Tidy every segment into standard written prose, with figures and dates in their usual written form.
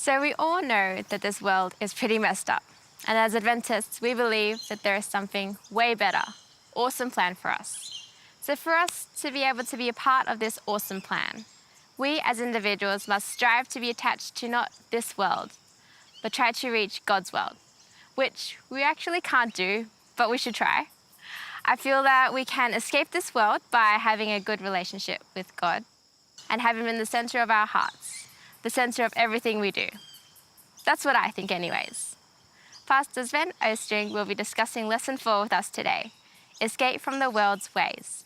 So we all know that this world is pretty messed up. And as Adventists, we believe that there is something way better, awesome plan for us. So for us to be able to be a part of this awesome plan, we as individuals must strive to be attached to not this world, but try to reach God's world, which we actually can't do, but we should try. I feel that we can escape this world by having a good relationship with God and have Him in the center of our hearts, the center of everything we do. That's what I think anyways. Pastor Sven Ostring will be discussing Lesson 4 with us today, Escape from the World's Ways.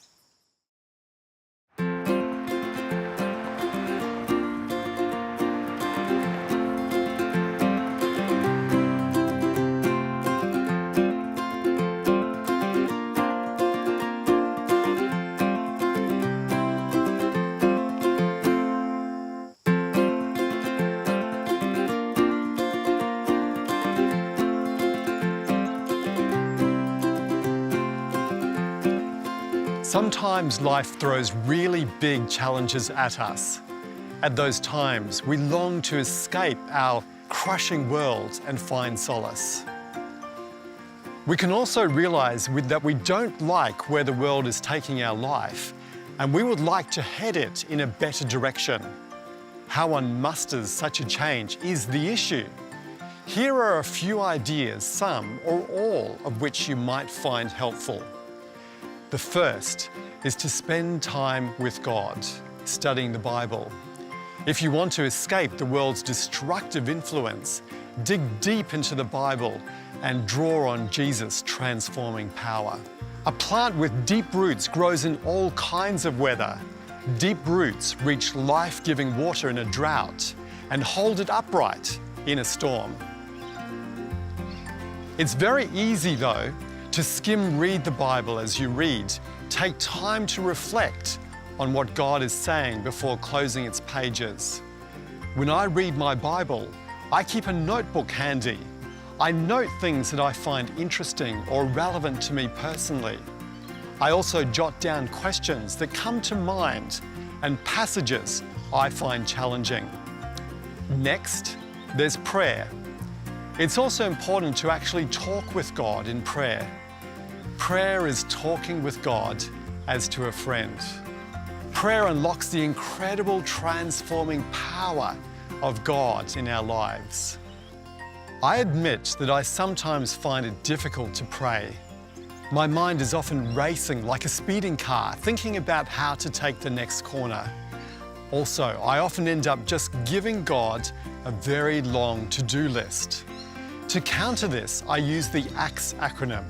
Sometimes life throws really big challenges at us. At those times, we long to escape our crushing world and find solace. We can also realize that we don't like where the world is taking our life, and we would like to head it in a better direction. How one musters such a change is the issue. Here are a few ideas, some or all of which you might find helpful. The first is to spend time with God, studying the Bible. If you want to escape the world's destructive influence, dig deep into the Bible and draw on Jesus' transforming power. A plant with deep roots grows in all kinds of weather. Deep roots reach life-giving water in a drought and hold it upright in a storm. It's very easy, though, to read the Bible as you read. Take time to reflect on what God is saying before closing its pages. When I read my Bible, I keep a notebook handy. I note things that I find interesting or relevant to me personally. I also jot down questions that come to mind and passages I find challenging. Next, there's prayer. It's also important to actually talk with God in prayer. Prayer is talking with God as to a friend. Prayer unlocks the incredible transforming power of God in our lives. I admit that I sometimes find it difficult to pray. My mind is often racing like a speeding car, thinking about how to take the next corner. Also, I often end up just giving God a very long to-do list. To counter this, I use the ACTS acronym.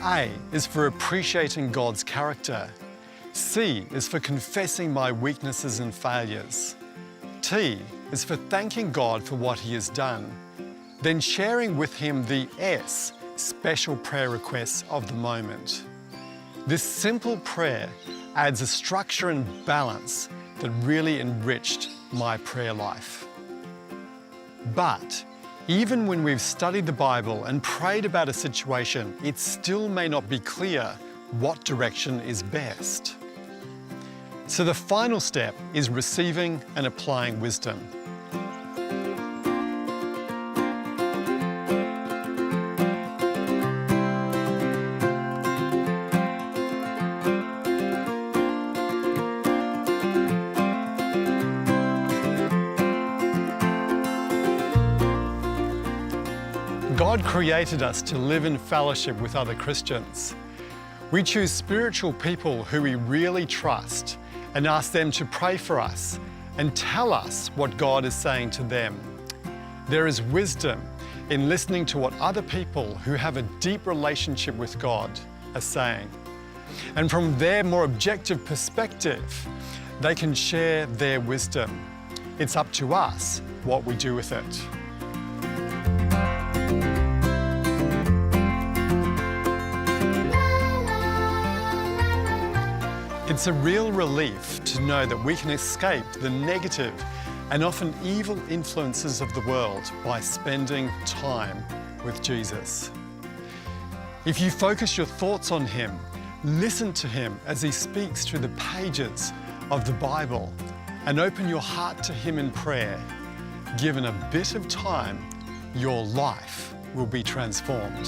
A is for appreciating God's character. C is for confessing my weaknesses and failures. T is for thanking God for what He has done. Then sharing with Him the S, special prayer requests of the moment. This simple prayer adds a structure and balance that really enriched my prayer life. But even when we've studied the Bible and prayed about a situation, it still may not be clear what direction is best. So the final step is receiving and applying wisdom. God created us to live in fellowship with other Christians. We choose spiritual people who we really trust and ask them to pray for us and tell us what God is saying to them. There is wisdom in listening to what other people who have a deep relationship with God are saying. And from their more objective perspective, they can share their wisdom. It's up to us what we do with it. It's a real relief to know that we can escape the negative and often evil influences of the world by spending time with Jesus. If you focus your thoughts on Him, listen to Him as He speaks through the pages of the Bible, and open your heart to Him in prayer, given a bit of time, your life will be transformed.